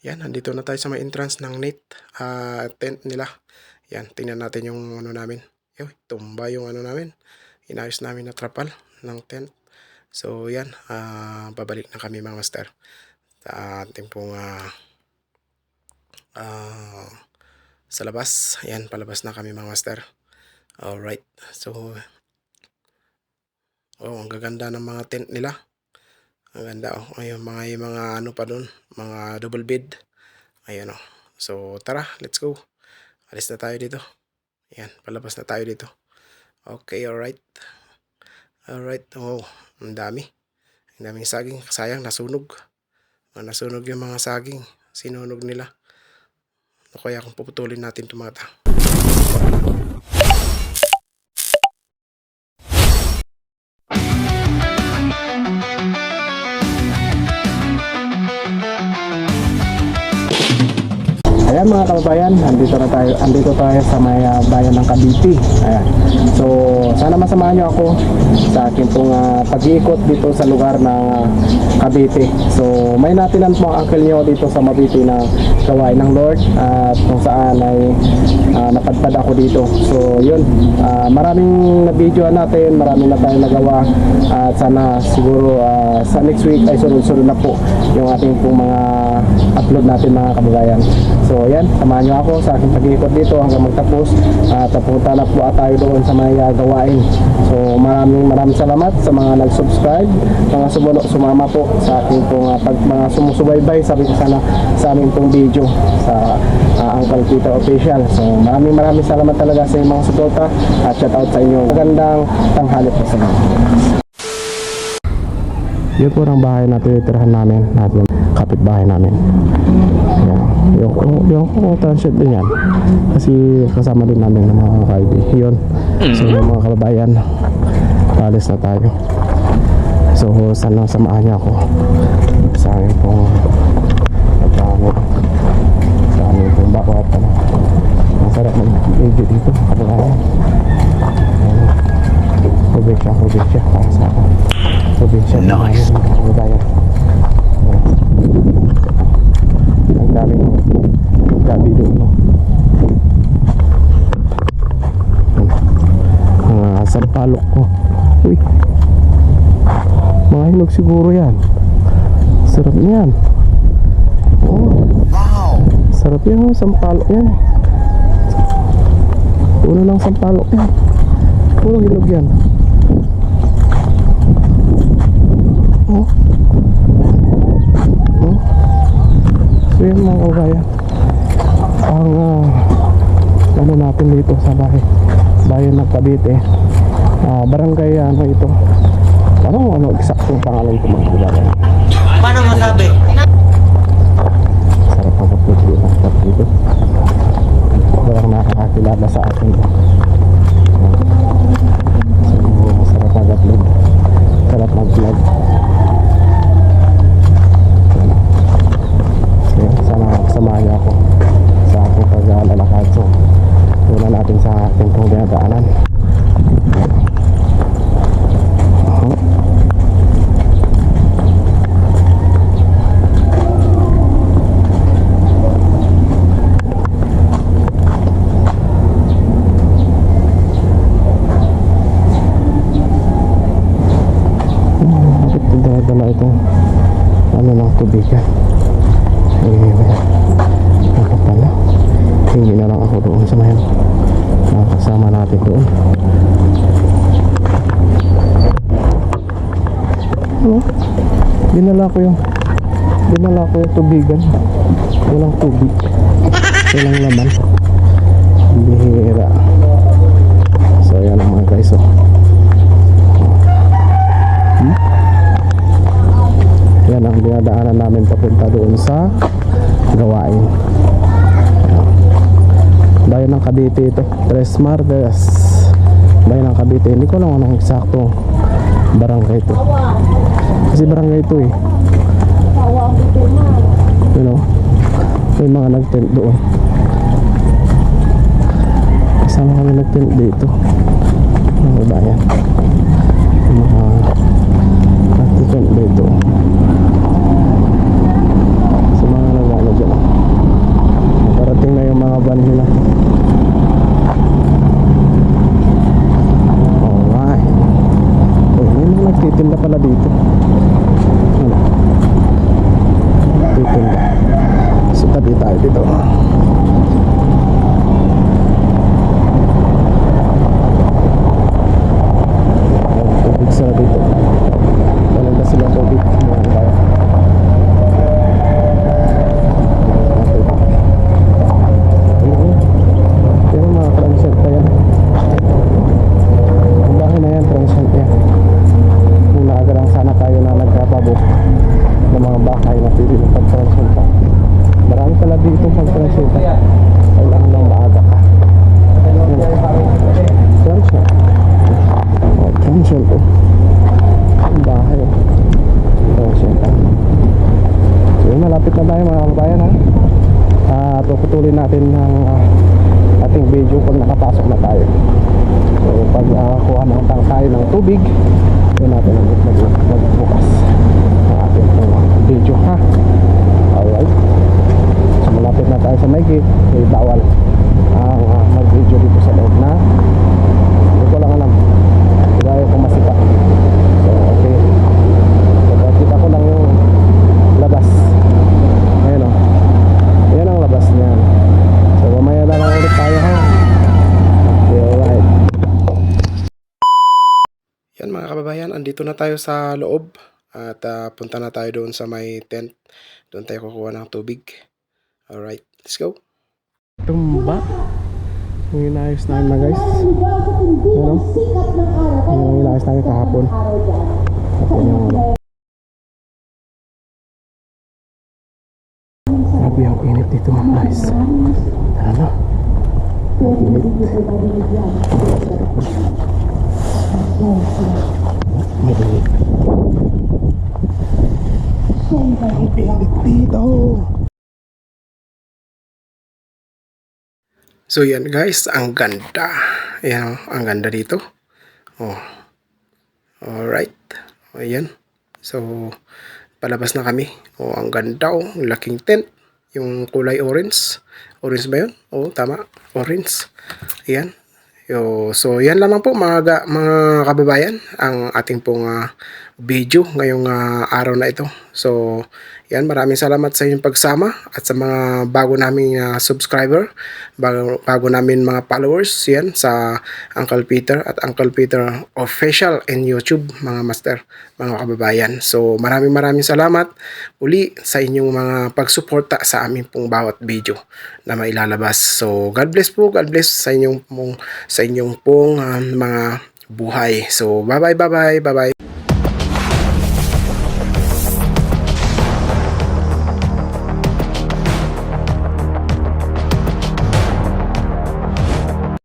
Yan, nandito na tayo sa may entrance ng NIT tent nila. Yan, tingnan natin yung ano namin. Tumba yung ano namin. Inayos namin na trapal ng tent. So yan, babalik na kami mga master. Sa ating pong sa labas. Yan, palabas na kami mga master. Alright, so ang gaganda ng mga tent nila. Ang ganda ayun, mga ano pa doon, mga double bed. Ayan So tara, let's go. Alis na tayo dito. Ayan, palabas na tayo dito. Okay, alright. Alright, ang dami. Ang daming saging. Sayang, nasunog. Nasunog yung mga saging. Sinunog nila. Kaya kung puputulin natin itong mga Ayan mga kababayan, andito tayo sa may bayan ng Cavite. Ayan. So, sana masamahan nyo ako sa aking pong pag-iikot dito sa lugar ng Cavite. So, may natinan po ang uncle nyo dito sa Cavite na gawain ng Lord at kung saan ay napadpad ako dito. So, yun. Maraming na-videoan natin, maraming na tayong nagawa at sana siguro sa next week ay sunod-sunod na po yung ating pong mga upload natin mga kababayan. So yan, samahan nyo ako sa aking pag-iikot dito hanggang magtapos at pupunta na po tayo doon sa may gawain. So maraming salamat sa mga nag-subscribe, mga sumama po sa aking pong mga sumusubaybay sa aming pong video sa Uncle Peter Official. So maraming salamat talaga sa inyong mga suporta at shout out sa inyo. Magandang tanghali po sa inyo. Yun po ang bahay na tinitirahan namin, kapitbahay namin. Ayan. Yung transit din yan kasi kasama din namin ng mga kaibigan yun. So yung mga kababayan, palis na tayo. So sana samahan niya ako sa amin pong pagkamit, sa amin pong bawat masarap ng video dito kababayan. Probinsya para sa ako. Probinsya nice. Kababayan, ang daming gabi doon mga sampalok ko. Uy, mga hinog siguro yan. Sarap niyan. Wow, sarap yan. Sampalok yan. Puno ng sampalok yan. Puro hinog yan. So yun mga kabayan, ang ano natin dito sa bayan ng Cavite, barangay ito, ano eksaktong pangalan ko mga kabayan. Paano masabi? Sarap mag-upload dito. Walang nakakakilala sa atin. So sarap mag-upload, sarap mag-vlog. Sana samahan niyo ako sa aking paglalakad. So una natin sa ating pong dinadaanan. Bakit dinadala itong ano ng tubigan? Ako pala, hindi na lang ako doon sa mayan, kasama natin doon. Dinala ko yung tubigan. Walang tubig, walang laman, bihira. So yan ang mga guys. Yan ang dinadaanan namin papunta doon sa gawain. Bayan ng Cavite ito, Tres Martes, bayan ng Cavite. Hindi ko lang anong eksakto barangay ito kasi barangay ito may mga nag-tent doon. Kasama kami nag-tent dito mga bayan, mga nag-tent dito sa mga nagano dyan. ano nila. Alright. Uy, may mga nagtitinda pala dito. Ano? Nagtitinda. So tabi tayo dito. Tubig sila dito. Walang na silang tubig. Ayan tayo. Pero mga transient pa yan. Ang bahay na yan, transient yan. Kung naaga lang sana tayo na nagkapabo ng mga bahay na pwede ng pag-transient pa. Marami pala dito pag-transient pa. Kailangan lang maaga ka. Transient. Oh, transient po. Ang bahay. Transient pa. So yun, malapit na tayo mga kababayan ha. Puputulin natin ang ating video pag nakapasok na tayo. So pag kuha na tayo ng tubig, doon natin magbukas ang ating video ha. Alright. So malapit na tayo sa may gate. May bawal ang mag-video dito sa loob na hindi ko lang alam kung ayaw kong masipa. So okay. So kita ko lang yung labas. Ayan o. Yan ang labas niya. So mamaya na lang ulit tayo ha. Okay, alright. Yan mga kababayan, andito na tayo sa loob at punta na tayo doon sa may tent. Doon tayo kukuha ng tubig. Alright, let's go. Tumba. Yung inayos namin na guys. Ano? Yung inayos namin kahapon. At yan yung ano. Grabe ang init dito mga guys. Ano? Ang init. May init. Ang init dito. So yan guys, ang ganda. Ayan, ang ganda dito. Oh. Alright. Ayan. So palabas na kami. Oh, ang ganda oh, ang laking tent. Yung kulay orange. Orange ba yun? Oo, tama. Orange. Ayan. So, yan lamang po mga kababayan ang ating pong video ngayong araw na ito. So, yan, maraming salamat sa inyong pagsama at sa mga bago naming subscriber, bago namin mga followers, yan, sa Uncle Peter at Uncle Peter Official in YouTube, mga master, mga kababayan. So, maraming salamat uli sa inyong mga pagsuporta sa aming pong bawat video na mailalabas. So, God bless po, God bless sa inyong pong mga buhay. So, bye bye.